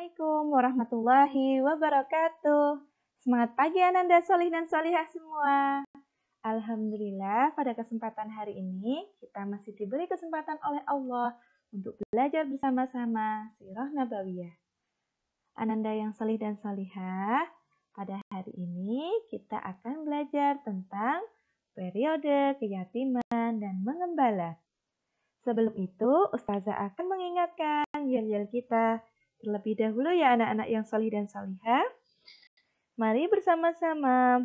Assalamualaikum warahmatullahi wabarakatuh. Semangat pagi Ananda Solih dan Solihah semua. Alhamdulillah pada kesempatan hari ini kita masih diberi kesempatan oleh Allah untuk belajar bersama-sama Sirah Nabawiyah. Ananda yang solih dan solihah, pada hari ini kita akan belajar tentang periode keyatiman dan mengembala. Sebelum itu, Ustazah akan mengingatkan yel-yel kita. Terlebih dahulu ya anak-anak yang solih dan solihah, mari bersama-sama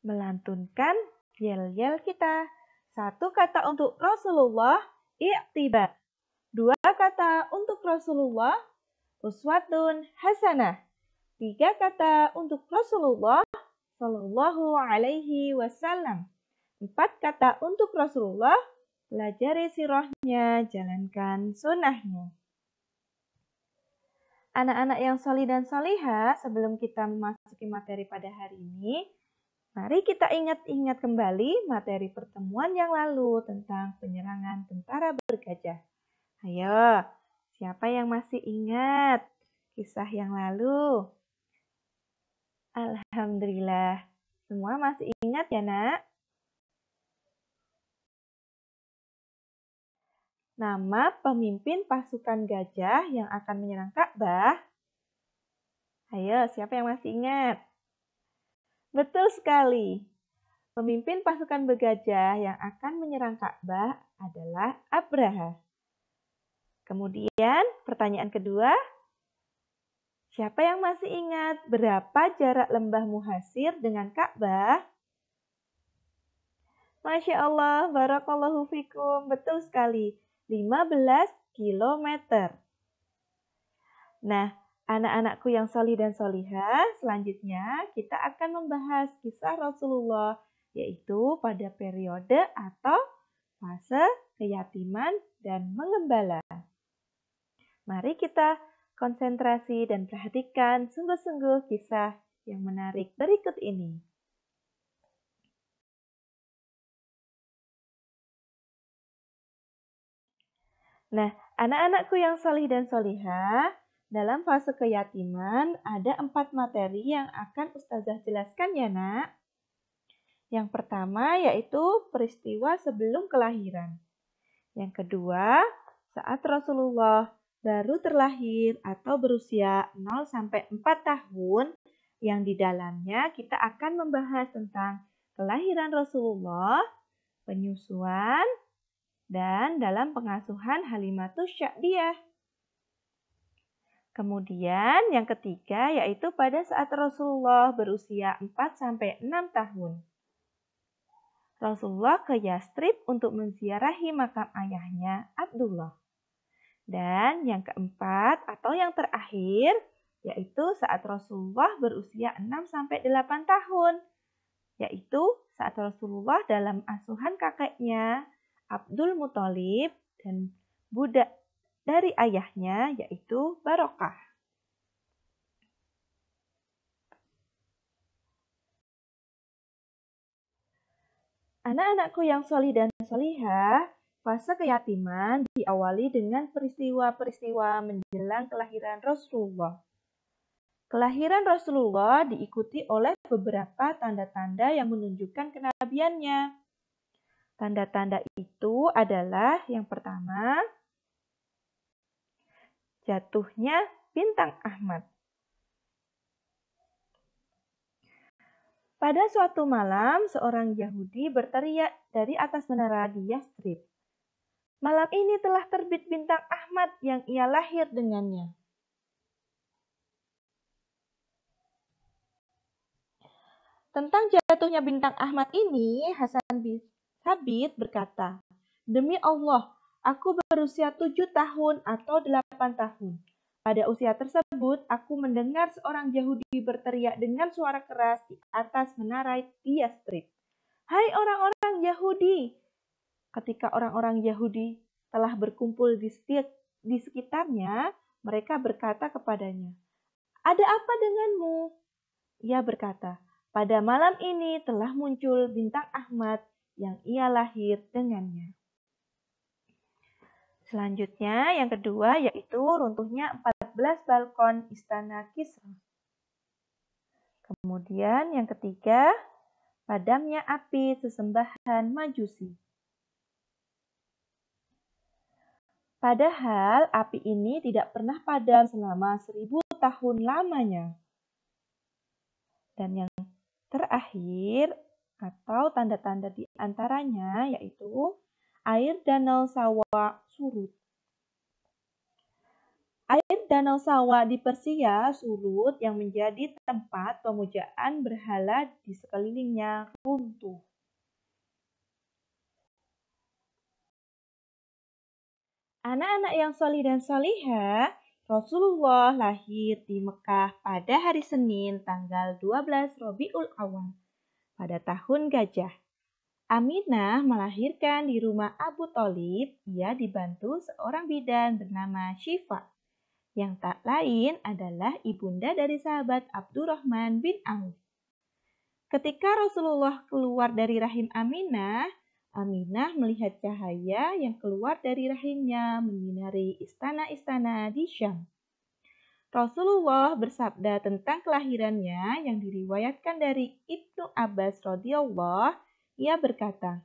melantunkan yel-yel kita. 1 kata untuk Rasulullah, i'tibar. 2 kata untuk Rasulullah, uswatun hasanah. 3 kata untuk Rasulullah, sallallahu alaihi wasallam. 4 kata untuk Rasulullah, pelajari sirahnya, jalankan sunnahnya. Anak-anak yang solih dan solihah, sebelum kita memasuki materi pada hari ini, mari kita ingat-ingat kembali materi pertemuan yang lalu tentang penyerangan tentara bergajah. Ayo, siapa yang masih ingat kisah yang lalu? Alhamdulillah, semua masih ingat ya nak? Nama pemimpin pasukan gajah yang akan menyerang Ka'bah? Ayo, siapa yang masih ingat? Betul sekali. Pemimpin pasukan bergajah yang akan menyerang Ka'bah adalah Abraha. Kemudian, pertanyaan kedua. Siapa yang masih ingat berapa jarak lembah Muhasir dengan Ka'bah? Masya Allah, barakallahu fikum. Betul sekali. 15 kilometer. Nah, anak-anakku yang solih dan solihah, selanjutnya kita akan membahas kisah Rasulullah, yaitu pada periode atau fase keyatiman dan mengembala. Mari kita konsentrasi dan perhatikan sungguh-sungguh kisah yang menarik berikut ini. Nah, anak-anakku yang solih dan solihah, dalam fase keyatiman ada 4 materi yang akan Ustazah jelaskan ya nak. Yang pertama yaitu peristiwa sebelum kelahiran. Yang kedua, saat Rasulullah baru terlahir atau berusia 0-4 tahun, yang di dalamnya kita akan membahas tentang kelahiran Rasulullah, penyusuan, dan dalam pengasuhan Halimatus Sya'diyah. Kemudian yang ketiga yaitu pada saat Rasulullah berusia 4-6 tahun. Rasulullah ke Yastrib untuk menziarahi makam ayahnya Abdullah. Dan yang keempat atau yang terakhir yaitu saat Rasulullah berusia 6-8 tahun. Yaitu saat Rasulullah dalam asuhan kakeknya Abdul Muthalib dan budak dari ayahnya yaitu Barokah. Anak-anakku yang solih dan solihah, fase keyatiman diawali dengan peristiwa-peristiwa menjelang kelahiran Rasulullah. Kelahiran Rasulullah diikuti oleh beberapa tanda-tanda yang menunjukkan kenabiannya. Tanda-tanda itu adalah yang pertama, jatuhnya bintang Ahmad. Pada suatu malam, seorang Yahudi berteriak dari atas menara di Yastrib. Malam ini telah terbit bintang Ahmad yang ia lahir dengannya. Tentang jatuhnya bintang Ahmad ini, Hasan bin Thabit berkata, "Demi Allah, aku berusia 7 tahun atau 8 tahun. Pada usia tersebut, aku mendengar seorang Yahudi berteriak dengan suara keras di atas menara di Yastrib. Hai orang-orang Yahudi!" Ketika orang-orang Yahudi telah berkumpul di sekitarnya, mereka berkata kepadanya, "Ada apa denganmu?" Ia berkata, "Pada malam ini telah muncul bintang Ahmad yang ia lahir dengannya." Selanjutnya, yang kedua yaitu runtuhnya 14 balkon Istana Kisra. Kemudian yang ketiga, padamnya api sesembahan Majusi. Padahal api ini tidak pernah padam selama 1000 tahun lamanya. Dan yang terakhir atau tanda-tanda di antaranya yaitu air Danau Sawa surut. Air Danau Sawa di Persia surut yang menjadi tempat pemujaan berhala di sekelilingnya runtuh. Anak-anak yang solih dan solihah, Rasulullah lahir di Mekah pada hari Senin tanggal 12 Rabiul Awal pada tahun Gajah. Aminah melahirkan di rumah Abu Thalib. Ia dibantu seorang bidan bernama Syifa, yang tak lain adalah ibunda dari sahabat Abdurrahman bin Auf. Ketika Rasulullah keluar dari rahim Aminah, Aminah melihat cahaya yang keluar dari rahimnya menyinari istana-istana di Syam. Rasulullah bersabda tentang kelahirannya yang diriwayatkan dari Ibnu Abbas radhiyallahu. Ia berkata,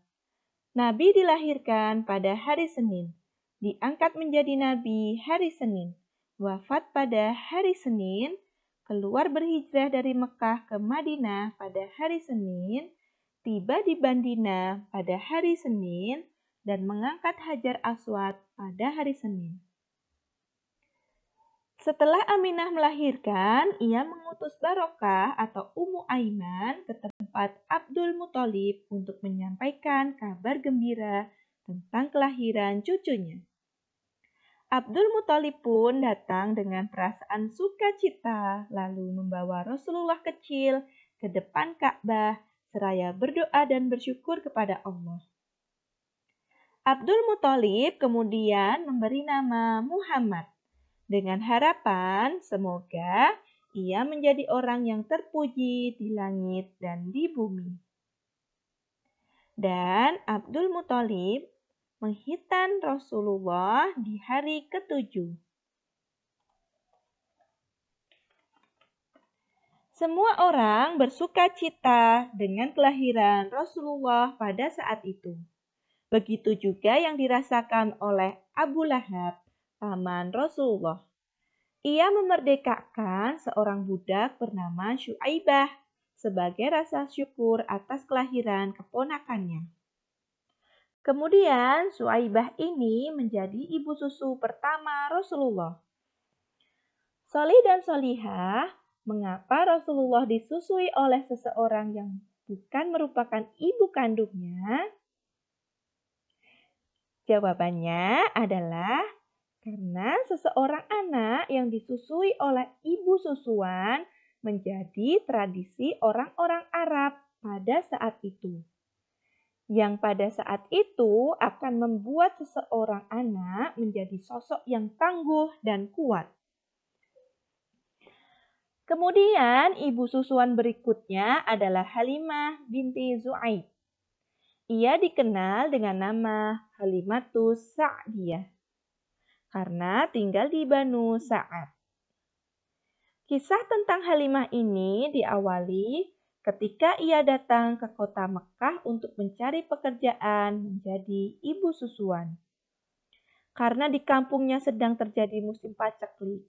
Nabi dilahirkan pada hari Senin, diangkat menjadi Nabi hari Senin, wafat pada hari Senin, keluar berhijrah dari Mekah ke Madinah pada hari Senin, tiba di Bandina pada hari Senin, dan mengangkat Hajar Aswad pada hari Senin. Setelah Aminah melahirkan, ia mengutus Barokah atau Ummu Aiman ke tempat Abdul Muthalib untuk menyampaikan kabar gembira tentang kelahiran cucunya. Abdul Muthalib pun datang dengan perasaan sukacita, lalu membawa Rasulullah kecil ke depan Ka'bah seraya berdoa dan bersyukur kepada Allah. Abdul Muthalib kemudian memberi nama Muhammad dengan harapan semoga ia menjadi orang yang terpuji di langit dan di bumi. Dan Abdul Muthalib menghitan Rasulullah di hari ke-7. Semua orang bersuka cita dengan kelahiran Rasulullah pada saat itu. Begitu juga yang dirasakan oleh Abu Lahab, paman Rasulullah. Ia memerdekakan seorang budak bernama Syuaibah sebagai rasa syukur atas kelahiran keponakannya. Kemudian Syuaibah ini menjadi ibu susu pertama Rasulullah. Solih dan solihah, mengapa Rasulullah disusui oleh seseorang yang bukan merupakan ibu kandungnya? Jawabannya adalah karena seseorang anak yang disusui oleh ibu susuan menjadi tradisi orang-orang Arab pada saat itu. Yang pada saat itu akan membuat seseorang anak menjadi sosok yang tangguh dan kuat. Kemudian ibu susuan berikutnya adalah Halimah binti Zu'aib. Ia dikenal dengan nama Halimatus Sa'diyah karena tinggal di Banu Sa'ad. Kisah tentang Halimah ini diawali ketika ia datang ke kota Mekah untuk mencari pekerjaan menjadi ibu susuan. Karena di kampungnya sedang terjadi musim paceklik.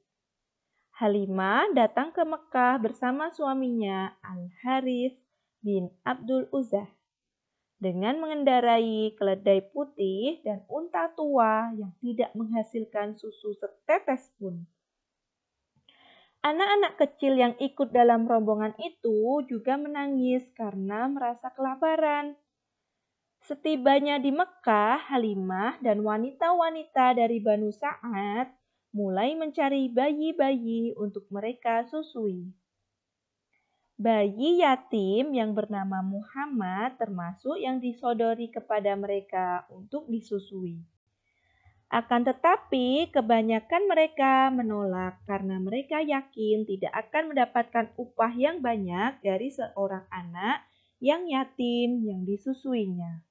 Halimah datang ke Mekah bersama suaminya Al-Harith bin Abdul Uzzah dengan mengendarai keledai putih dan unta tua yang tidak menghasilkan susu setetes pun. Anak-anak kecil yang ikut dalam rombongan itu juga menangis karena merasa kelaparan. Setibanya di Mekah, Halimah dan wanita-wanita dari Banu Sa'ad mulai mencari bayi-bayi untuk mereka susui. Bayi yatim yang bernama Muhammad termasuk yang disodori kepada mereka untuk disusui. Akan tetapi, kebanyakan mereka menolak karena mereka yakin tidak akan mendapatkan upah yang banyak dari seorang anak yang yatim yang disusuinya.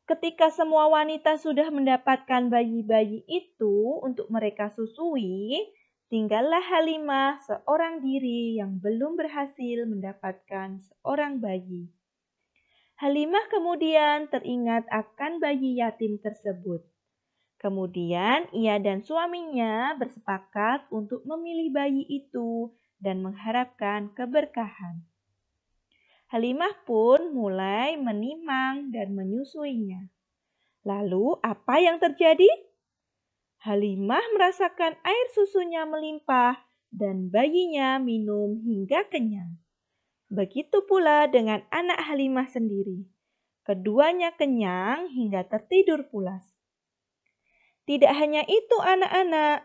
Ketika semua wanita sudah mendapatkan bayi-bayi itu untuk mereka susui, tinggallah Halimah seorang diri yang belum berhasil mendapatkan seorang bayi. Halimah kemudian teringat akan bayi yatim tersebut. Kemudian ia dan suaminya bersepakat untuk memilih bayi itu dan mengharapkan keberkahan. Halimah pun mulai menimang dan menyusuinya. Lalu apa yang terjadi? Halimah merasakan air susunya melimpah dan bayinya minum hingga kenyang. Begitu pula dengan anak Halimah sendiri. Keduanya kenyang hingga tertidur pulas. Tidak hanya itu anak-anak,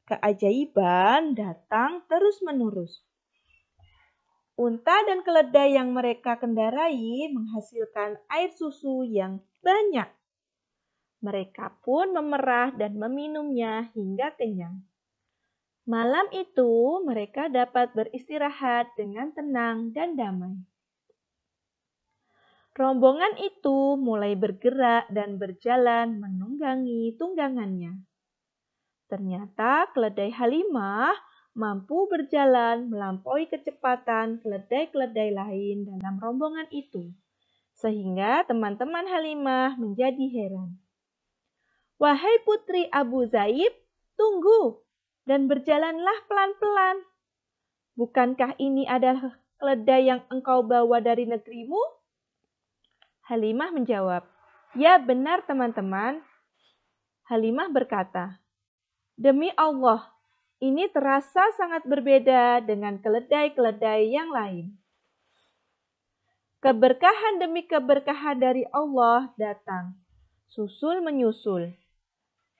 keajaiban datang terus-menerus. Unta dan keledai yang mereka kendarai menghasilkan air susu yang banyak. Mereka pun memerah dan meminumnya hingga kenyang. Malam itu mereka dapat beristirahat dengan tenang dan damai. Rombongan itu mulai bergerak dan berjalan menunggangi tunggangannya. Ternyata keledai Halimah mampu berjalan melampaui kecepatan keledai-keledai lain dalam rombongan itu. Sehingga teman-teman Halimah menjadi heran. Wahai putri Abu Zaib, tunggu dan berjalanlah pelan-pelan. Bukankah ini adalah keledai yang engkau bawa dari negerimu? Halimah menjawab, ya benar teman-teman. Halimah berkata, demi Allah, ini terasa sangat berbeda dengan keledai-keledai yang lain. Keberkahan demi keberkahan dari Allah datang, susul menyusul.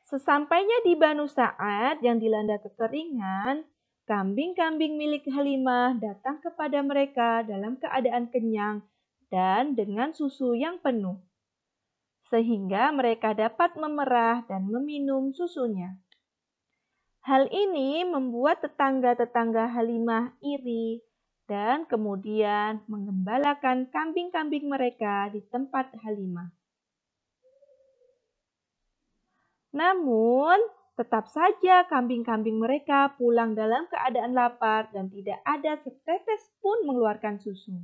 Sesampainya di Banu Sa'ad yang dilanda kekeringan, kambing-kambing milik Halimah datang kepada mereka dalam keadaan kenyang dan dengan susu yang penuh. Sehingga mereka dapat memerah dan meminum susunya. Hal ini membuat tetangga-tetangga Halimah iri dan kemudian menggembalakan kambing-kambing mereka di tempat Halimah. Namun, tetap saja kambing-kambing mereka pulang dalam keadaan lapar dan tidak ada setetes pun mengeluarkan susu.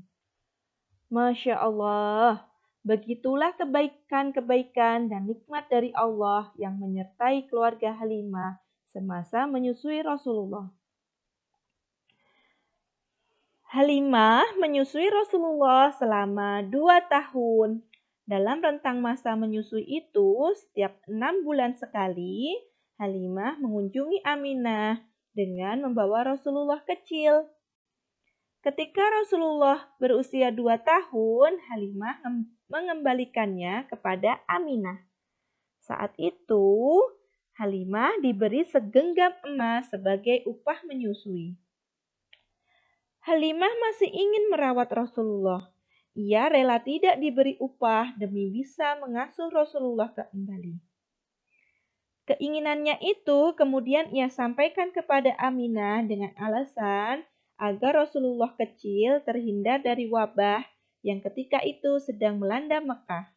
Masya Allah, begitulah kebaikan-kebaikan dan nikmat dari Allah yang menyertai keluarga Halimah semasa menyusui Rasulullah. Halimah menyusui Rasulullah selama 2 tahun. Dalam rentang masa menyusui itu, setiap 6 bulan sekali, Halimah mengunjungi Aminah dengan membawa Rasulullah kecil. Ketika Rasulullah berusia 2 tahun, Halimah mengembalikannya kepada Aminah. Saat itu, Halimah diberi segenggam emas sebagai upah menyusui. Halimah masih ingin merawat Rasulullah. Ia rela tidak diberi upah demi bisa mengasuh Rasulullah kembali. Keinginannya itu kemudian ia sampaikan kepada Aminah dengan alasan agar Rasulullah kecil terhindar dari wabah yang ketika itu sedang melanda Mekah.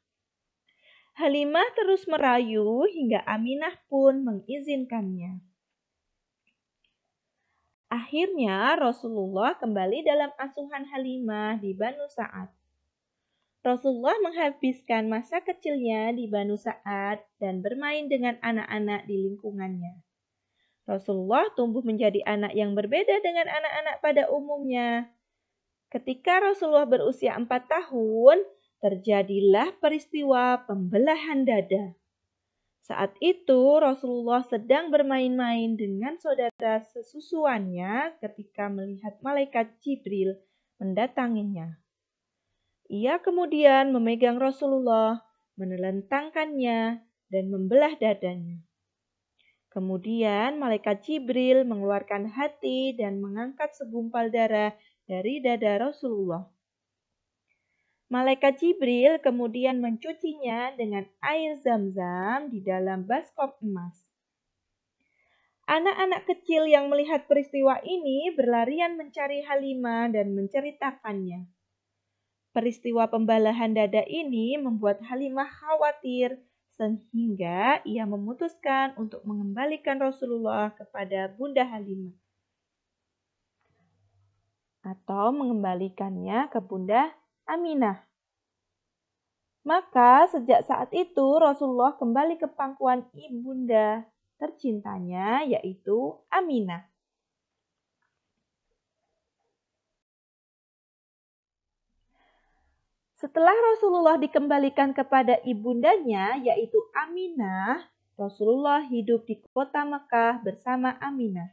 Halimah terus merayu hingga Aminah pun mengizinkannya. Akhirnya Rasulullah kembali dalam asuhan Halimah di Banu Sa'ad. Rasulullah menghabiskan masa kecilnya di Banu Sa'ad dan bermain dengan anak-anak di lingkungannya. Rasulullah tumbuh menjadi anak yang berbeda dengan anak-anak pada umumnya. Ketika Rasulullah berusia 4 tahun, terjadilah peristiwa pembelahan dada. Saat itu Rasulullah sedang bermain-main dengan saudara sesusuannya ketika melihat malaikat Jibril mendatanginya. Ia kemudian memegang Rasulullah, menelentangkannya, dan membelah dadanya. Kemudian malaikat Jibril mengeluarkan hati dan mengangkat segumpal darah dari dada Rasulullah. Malaikat Jibril kemudian mencucinya dengan air zam-zam di dalam baskop emas. Anak-anak kecil yang melihat peristiwa ini berlarian mencari Halimah dan menceritakannya. Peristiwa pembelahan dada ini membuat Halimah khawatir sehingga ia memutuskan untuk mengembalikan Rasulullah kepada Bunda Halimah atau mengembalikannya ke Bunda Aminah. Maka sejak saat itu Rasulullah kembali ke pangkuan ibunda tercintanya yaitu Aminah. Setelah Rasulullah dikembalikan kepada ibundanya yaitu Aminah, Rasulullah hidup di kota Mekah bersama Aminah.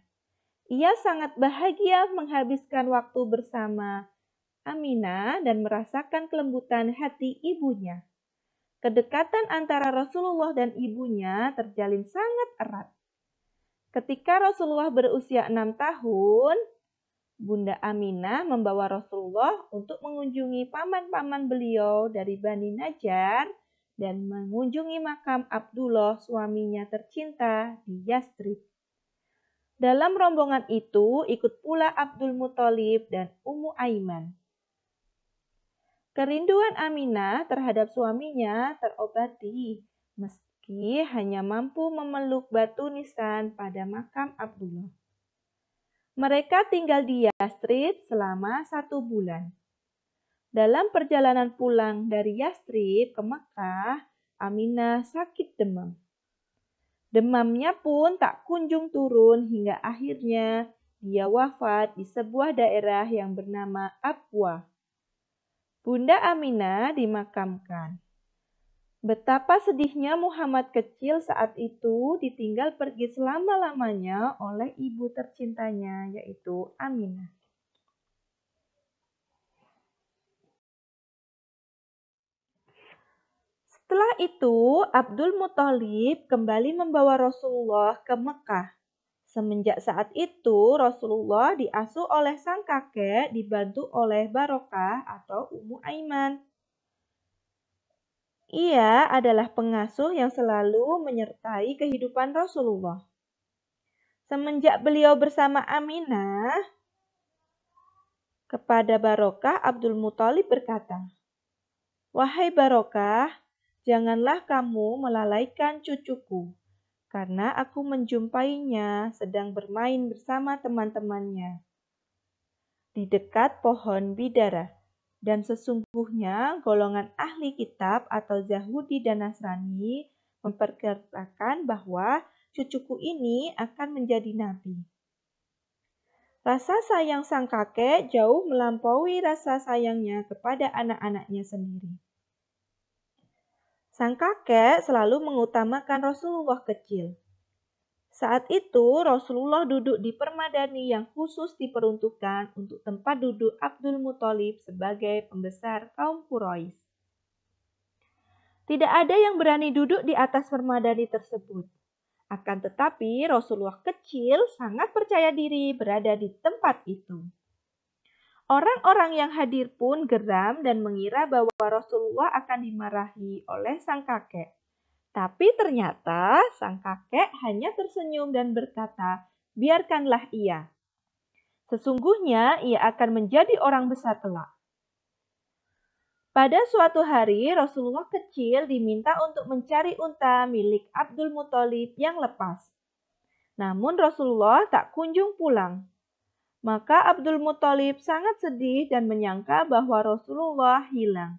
Ia sangat bahagia menghabiskan waktu bersama Aminah dan merasakan kelembutan hati ibunya. Kedekatan antara Rasulullah dan ibunya terjalin sangat erat. Ketika Rasulullah berusia 6 tahun, Bunda Aminah membawa Rasulullah untuk mengunjungi paman-paman beliau dari Bani Najjar dan mengunjungi makam Abdullah suaminya tercinta di Yastrib. Dalam rombongan itu ikut pula Abdul Muthalib dan Ummu Aiman. Kerinduan Aminah terhadap suaminya terobati meski hanya mampu memeluk batu nisan pada makam Abdullah. Mereka tinggal di Yastrib selama 1 bulan. Dalam perjalanan pulang dari Yastrib ke Mekah, Aminah sakit demam. Demamnya pun tak kunjung turun hingga akhirnya dia wafat di sebuah daerah yang bernama Abwa. Bunda Aminah dimakamkan. Betapa sedihnya Muhammad kecil saat itu ditinggal pergi selama-lamanya oleh ibu tercintanya yaitu Aminah. Setelah itu, Abdul Muthalib kembali membawa Rasulullah ke Mekah. Semenjak saat itu, Rasulullah diasuh oleh sang kakek dibantu oleh Barokah atau Ummu Aiman. Ia adalah pengasuh yang selalu menyertai kehidupan Rasulullah. Semenjak beliau bersama Aminah, kepada Barokah, Abdul Muthalib berkata, "Wahai Barokah, janganlah kamu melalaikan cucuku, karena aku menjumpainya sedang bermain bersama teman-temannya di dekat pohon bidara. Dan sesungguhnya golongan ahli kitab atau Yahudi dan Nasrani memperkirakan bahwa cucuku ini akan menjadi nabi." Rasa sayang sang kakek jauh melampaui rasa sayangnya kepada anak-anaknya sendiri. Sang kakek selalu mengutamakan Rasulullah kecil. Saat itu Rasulullah duduk di permadani yang khusus diperuntukkan untuk tempat duduk Abdul Muthalib sebagai pembesar kaum Quraisy. Tidak ada yang berani duduk di atas permadani tersebut. Akan tetapi Rasulullah kecil sangat percaya diri berada di tempat itu. Orang-orang yang hadir pun geram dan mengira bahwa Rasulullah akan dimarahi oleh sang kakek. Tapi ternyata sang kakek hanya tersenyum dan berkata, "Biarkanlah ia. Sesungguhnya ia akan menjadi orang besar kelak." Pada suatu hari Rasulullah kecil diminta untuk mencari unta milik Abdul Muthalib yang lepas. Namun Rasulullah tak kunjung pulang. Maka Abdul Muthalib sangat sedih dan menyangka bahwa Rasulullah hilang.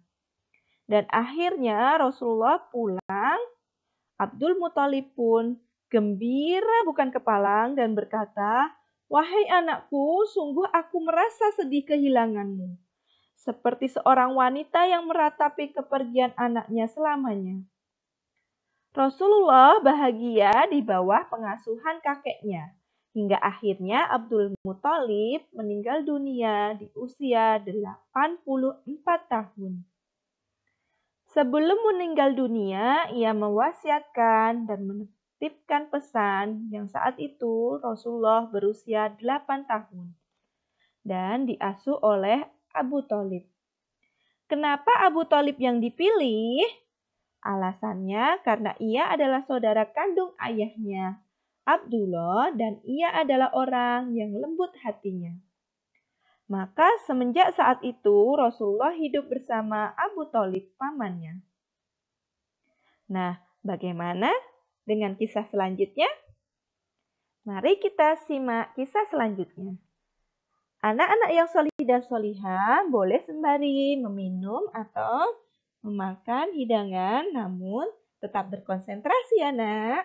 Dan akhirnya Rasulullah pulang. Abdul Muthalib pun gembira bukan kepalang dan berkata, "Wahai anakku, sungguh aku merasa sedih kehilanganmu. Seperti seorang wanita yang meratapi kepergian anaknya selamanya." Rasulullah bahagia di bawah pengasuhan kakeknya. Hingga akhirnya Abdul Muthalib meninggal dunia di usia 84 tahun. Sebelum meninggal dunia, ia mewasiatkan dan menitipkan pesan yang saat itu Rasulullah berusia 8 tahun dan diasuh oleh Abu Thalib. Kenapa Abu Thalib yang dipilih? Alasannya karena ia adalah saudara kandung ayahnya, Abdullah, dan ia adalah orang yang lembut hatinya. Maka semenjak saat itu Rasulullah hidup bersama Abu Thalib pamannya. Nah, bagaimana dengan kisah selanjutnya? Mari kita simak kisah selanjutnya. Anak-anak yang solih dan solihah boleh sembari meminum atau memakan hidangan, namun tetap berkonsentrasi ya nak.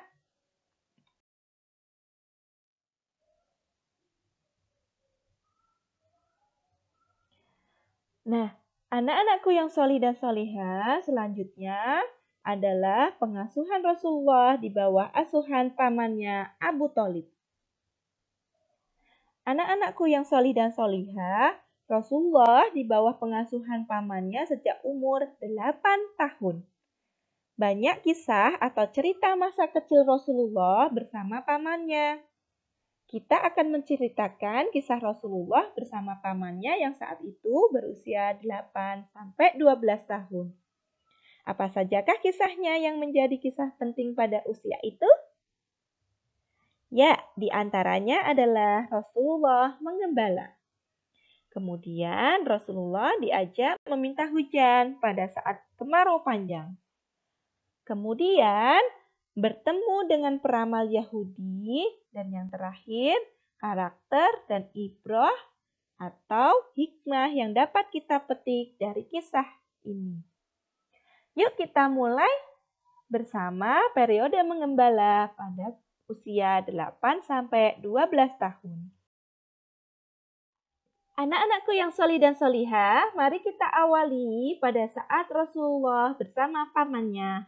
Nah, anak-anakku yang solih dan solihah selanjutnya adalah pengasuhan Rasulullah di bawah asuhan pamannya Abu Thalib. Anak-anakku yang solih dan solihah, Rasulullah di bawah pengasuhan pamannya sejak umur 8 tahun. Banyak kisah atau cerita masa kecil Rasulullah bersama pamannya. Kita akan menceritakan kisah Rasulullah bersama pamannya yang saat itu berusia 8 sampai 12 tahun. Apa sajakah kisahnya yang menjadi kisah penting pada usia itu? Ya, di antaranya adalah Rasulullah mengembala. Kemudian Rasulullah diajak meminta hujan pada saat kemarau panjang. Kemudian bertemu dengan peramal Yahudi, dan yang terakhir karakter dan ibrah atau hikmah yang dapat kita petik dari kisah ini. Yuk kita mulai bersama periode mengembala pada usia 8 sampai 12 tahun. Anak-anakku yang solih dan solihah, mari kita awali pada saat Rasulullah bersama pamannya.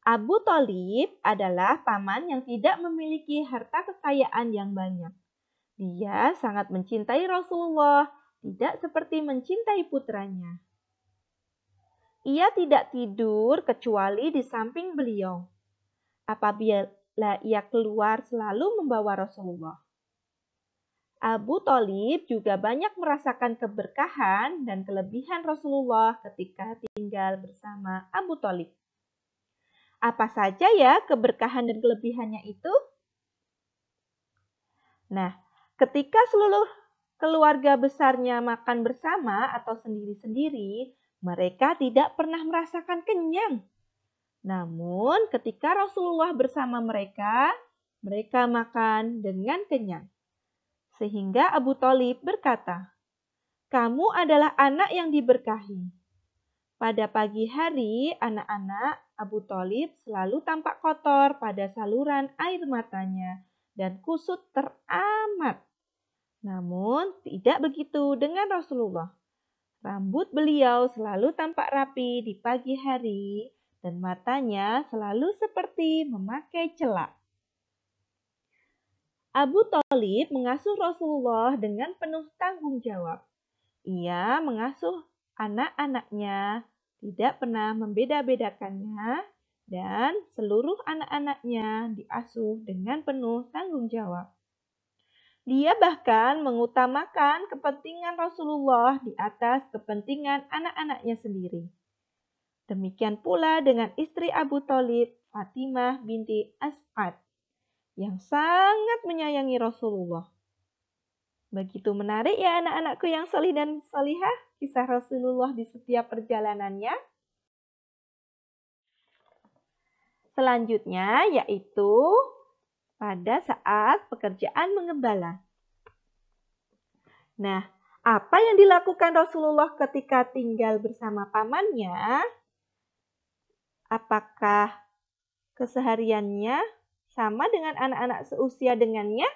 Abu Thalib adalah paman yang tidak memiliki harta kekayaan yang banyak. Dia sangat mencintai Rasulullah, tidak seperti mencintai putranya. Ia tidak tidur kecuali di samping beliau. Apabila ia keluar selalu membawa Rasulullah. Abu Thalib juga banyak merasakan keberkahan dan kelebihan Rasulullah ketika tinggal bersama Abu Thalib. Apa saja ya keberkahan dan kelebihannya itu? Nah, ketika seluruh keluarga besarnya makan bersama atau sendiri-sendiri, mereka tidak pernah merasakan kenyang. Namun, ketika Rasulullah bersama mereka makan dengan kenyang. Sehingga Abu Thalib berkata, "Kamu adalah anak yang diberkahi." Pada pagi hari, anak-anak Abu Thalib selalu tampak kotor pada saluran air matanya dan kusut teramat. Namun, tidak begitu dengan Rasulullah. Rambut beliau selalu tampak rapi di pagi hari dan matanya selalu seperti memakai celak. Abu Thalib mengasuh Rasulullah dengan penuh tanggung jawab. Ia mengasuh anak-anaknya, tidak pernah membeda-bedakannya, dan seluruh anak-anaknya diasuh dengan penuh tanggung jawab. Dia bahkan mengutamakan kepentingan Rasulullah di atas kepentingan anak-anaknya sendiri. Demikian pula dengan istri Abu Thalib, Fatimah binti As'ad, yang sangat menyayangi Rasulullah. Begitu menarik ya anak-anakku yang solih dan solihah, kisah Rasulullah di setiap perjalanannya. Selanjutnya yaitu pada saat pekerjaan mengembala. Nah, apa yang dilakukan Rasulullah ketika tinggal bersama pamannya? Apakah kesehariannya sama dengan anak-anak seusia dengannya?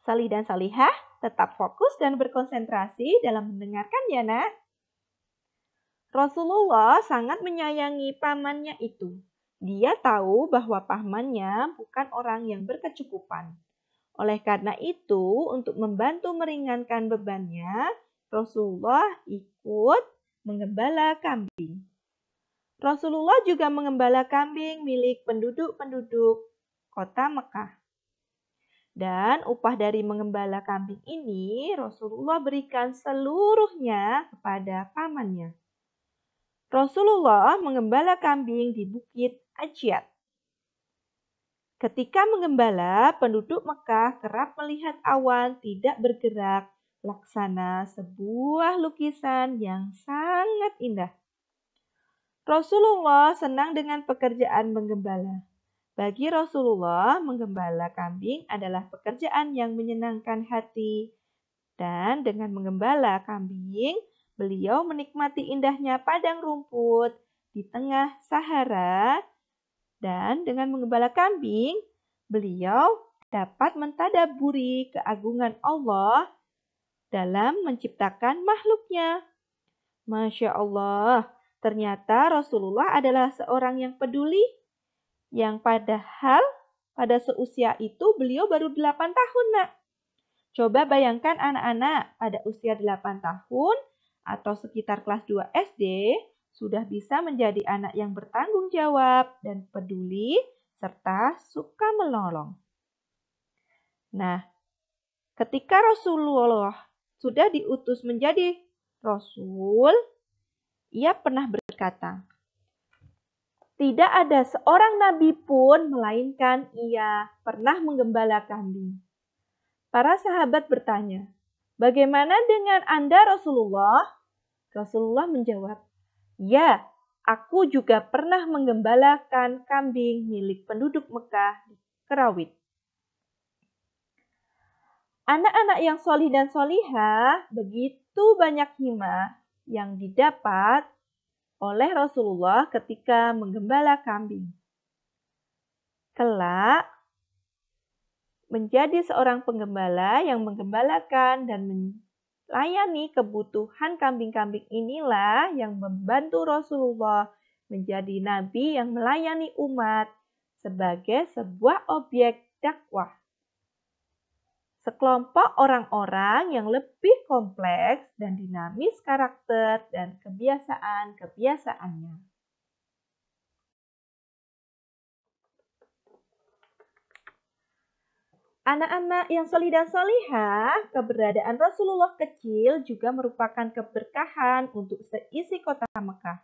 Solih dan solihah, tetap fokus dan berkonsentrasi dalam mendengarkan ya nak. Rasulullah sangat menyayangi pamannya itu. Dia tahu bahwa pamannya bukan orang yang berkecukupan. Oleh karena itu, untuk membantu meringankan bebannya, Rasulullah ikut mengembala kambing. Rasulullah juga mengembala kambing milik penduduk-penduduk kota Mekah. Dan upah dari mengembala kambing ini Rasulullah berikan seluruhnya kepada pamannya. Rasulullah mengembala kambing di Bukit Ajyad. Ketika menggembala, penduduk Mekah kerap melihat awan tidak bergerak, laksana sebuah lukisan yang sangat indah. Rasulullah senang dengan pekerjaan menggembala. Bagi Rasulullah, menggembala kambing adalah pekerjaan yang menyenangkan hati. Dan dengan menggembala kambing, beliau menikmati indahnya padang rumput di tengah Sahara. Dan dengan menggembala kambing, beliau dapat mentadaburi keagungan Allah dalam menciptakan makhluknya. Masya Allah, ternyata Rasulullah adalah seorang yang peduli, yang padahal pada seusia itu beliau baru 8 tahun, Nak. Coba bayangkan anak-anak pada usia 8 tahun atau sekitar kelas 2 SD sudah bisa menjadi anak yang bertanggung jawab dan peduli serta suka menolong. Nah, ketika Rasulullah sudah diutus menjadi Rasul, ia pernah berkata, "Tidak ada seorang nabi pun melainkan ia pernah menggembala kambing." Para sahabat bertanya, "Bagaimana dengan Anda, Rasulullah?" Rasulullah menjawab, "Ya, aku juga pernah menggembalakan kambing milik penduduk Mekah di Kerawit." Anak-anak yang solih dan solihah, begitu banyak hikmah yang didapat oleh Rasulullah ketika menggembala kambing. Kelak, menjadi seorang penggembala yang menggembalakan dan melayani kebutuhan kambing-kambing inilah yang membantu Rasulullah menjadi nabi yang melayani umat sebagai sebuah objek dakwah. Sekelompok orang-orang yang lebih kompleks dan dinamis karakter dan kebiasaan-kebiasaannya. Anak-anak yang solih dan solihah, keberadaan Rasulullah kecil juga merupakan keberkahan untuk seisi kota Mekah.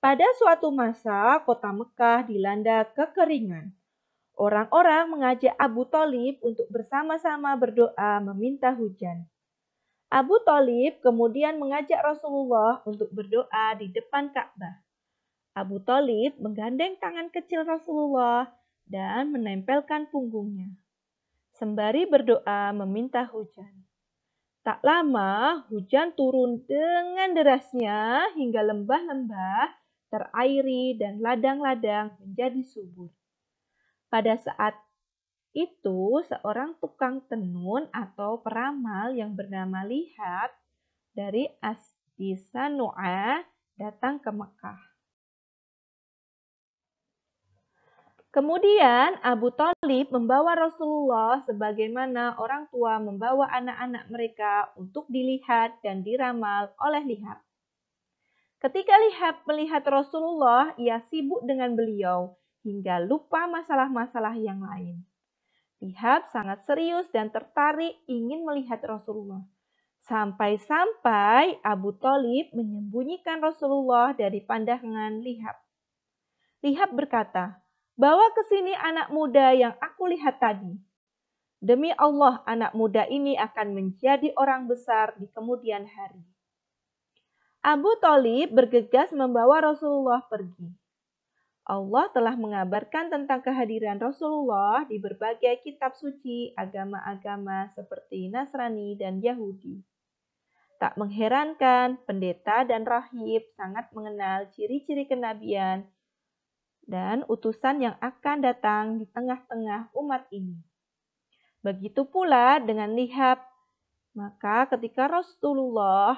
Pada suatu masa, kota Mekah dilanda kekeringan. Orang-orang mengajak Abu Thalib untuk bersama-sama berdoa meminta hujan. Abu Thalib kemudian mengajak Rasulullah untuk berdoa di depan Ka'bah. Abu Thalib menggandeng tangan kecil Rasulullah dan menempelkan punggungnya, sembari berdoa meminta hujan. Tak lama, hujan turun dengan derasnya hingga lembah-lembah terairi dan ladang-ladang menjadi subur. Pada saat itu, seorang tukang tenun atau peramal yang bernama Lihab dari Asdi Sanu'a datang ke Mekah. Kemudian Abu Thalib membawa Rasulullah sebagaimana orang tua membawa anak-anak mereka untuk dilihat dan diramal oleh Lihab. Ketika Lihab melihat Rasulullah, ia sibuk dengan beliau hingga lupa masalah-masalah yang lain. Lihab sangat serius dan tertarik ingin melihat Rasulullah. Sampai-sampai Abu Thalib menyembunyikan Rasulullah dari pandangan Lihab. Lihab berkata, "Bawa ke sini anak muda yang aku lihat tadi. Demi Allah, anak muda ini akan menjadi orang besar di kemudian hari." Abu Thalib bergegas membawa Rasulullah pergi. Allah telah mengabarkan tentang kehadiran Rasulullah di berbagai kitab suci agama-agama seperti Nasrani dan Yahudi. Tak mengherankan, pendeta dan rahib sangat mengenal ciri-ciri kenabian dan utusan yang akan datang di tengah-tengah umat ini. Begitu pula dengan Lihab. Maka ketika Rasulullah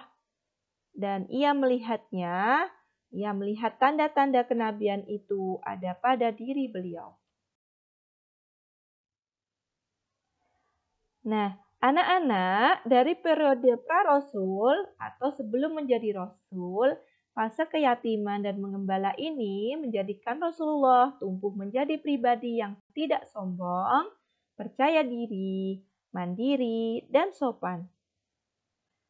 dan ia melihatnya, ia melihat tanda-tanda kenabian itu ada pada diri beliau. Nah, anak-anak dari periode pra-rasul atau sebelum menjadi rasul, fase keyatiman dan mengembala ini menjadikan Rasulullah tumbuh menjadi pribadi yang tidak sombong, percaya diri, mandiri, dan sopan.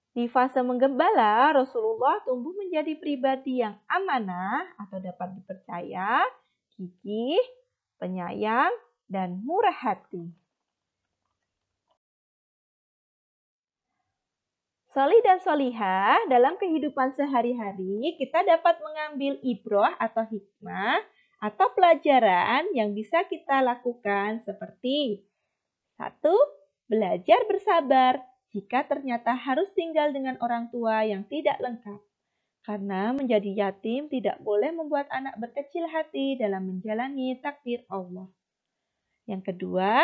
Di fase menggembala, Rasulullah tumbuh menjadi pribadi yang amanah atau dapat dipercaya, gigih, penyayang, dan murah hati. Solih dan solihah, dalam kehidupan sehari-hari kita dapat mengambil ibrah atau hikmah atau pelajaran yang bisa kita lakukan seperti 1. Belajar bersabar jika ternyata harus tinggal dengan orang tua yang tidak lengkap. Karena menjadi yatim tidak boleh membuat anak berkecil hati dalam menjalani takdir Allah. Yang kedua,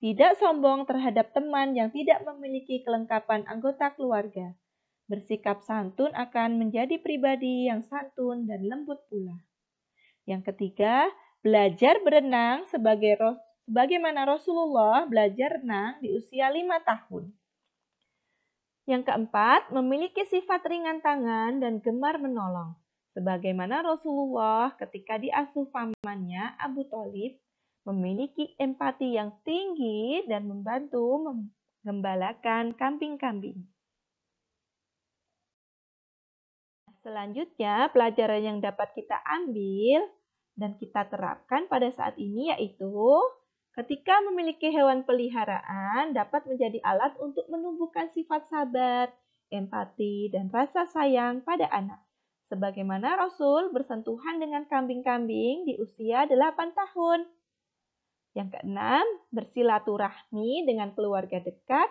tidak sombong terhadap teman yang tidak memiliki kelengkapan anggota keluarga. Bersikap santun akan menjadi pribadi yang santun dan lembut pula. Yang ketiga, belajar berenang sebagaimana Rasulullah belajar renang di usia 5 tahun. Yang keempat, memiliki sifat ringan tangan dan gemar menolong. Sebagaimana Rasulullah ketika diasuh pamannya Abu Thalib, memiliki empati yang tinggi dan membantu menggembalakan kambing-kambing. Selanjutnya, pelajaran yang dapat kita ambil dan kita terapkan pada saat ini yaitu ketika memiliki hewan peliharaan dapat menjadi alat untuk menumbuhkan sifat sabar, empati, dan rasa sayang pada anak. Sebagaimana Rasul bersentuhan dengan kambing-kambing di usia 8 tahun. Yang keenam, bersilaturahmi dengan keluarga dekat,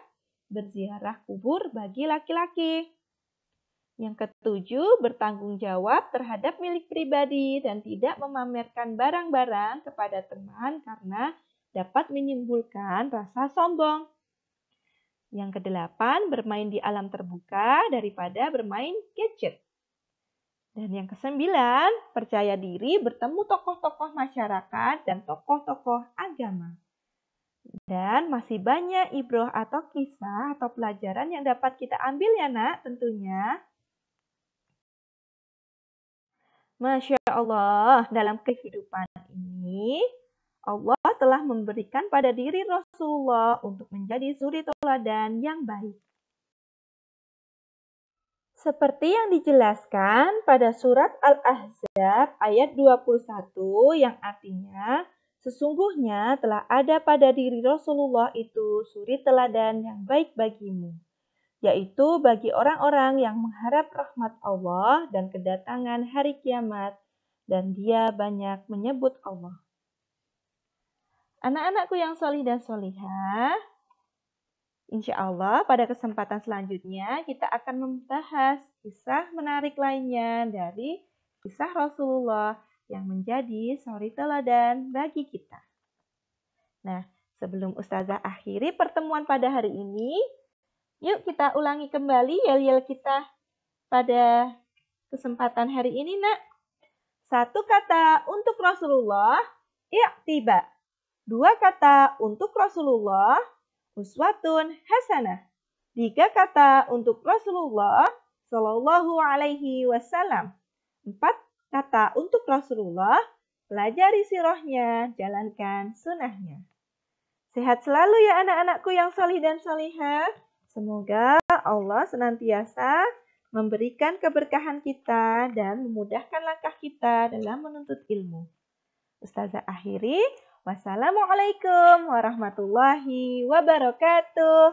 berziarah kubur bagi laki-laki. Yang ketujuh, bertanggung jawab terhadap milik pribadi dan tidak memamerkan barang-barang kepada teman karena dapat menimbulkan rasa sombong. Yang kedelapan, bermain di alam terbuka daripada bermain gadget. Dan yang kesembilan, percaya diri bertemu tokoh-tokoh masyarakat dan tokoh-tokoh agama. Dan masih banyak ibrah atau kisah atau pelajaran yang dapat kita ambil ya nak tentunya. Masya Allah, dalam kehidupan ini Allah telah memberikan pada diri Rasulullah untuk menjadi suri teladan yang baik. Seperti yang dijelaskan pada surat Al-Ahzab ayat 21 yang artinya sesungguhnya telah ada pada diri Rasulullah itu suri teladan yang baik bagimu, yaitu bagi orang-orang yang mengharap rahmat Allah dan kedatangan hari kiamat, dan dia banyak menyebut Allah. Anak-anakku yang solih dan solihah, insya Allah pada kesempatan selanjutnya kita akan membahas kisah menarik lainnya dari kisah Rasulullah yang menjadi suri teladan bagi kita. Nah, sebelum Ustazah akhiri pertemuan pada hari ini, yuk kita ulangi kembali yel-yel kita pada kesempatan hari ini, nak. 1 kata untuk Rasulullah, i'tiba. 2 kata untuk Rasulullah, uswatun hasanah. 3 kata untuk Rasulullah Shallallahu Alaihi Wasallam. 4 kata untuk Rasulullah, pelajari sirahnya, jalankan sunnahnya. Sehat selalu ya anak-anakku yang solih dan solihah. Semoga Allah senantiasa memberikan keberkahan kita dan memudahkan langkah kita dalam menuntut ilmu. Ustazah akhiri. Wassalamualaikum warahmatullahi wabarakatuh.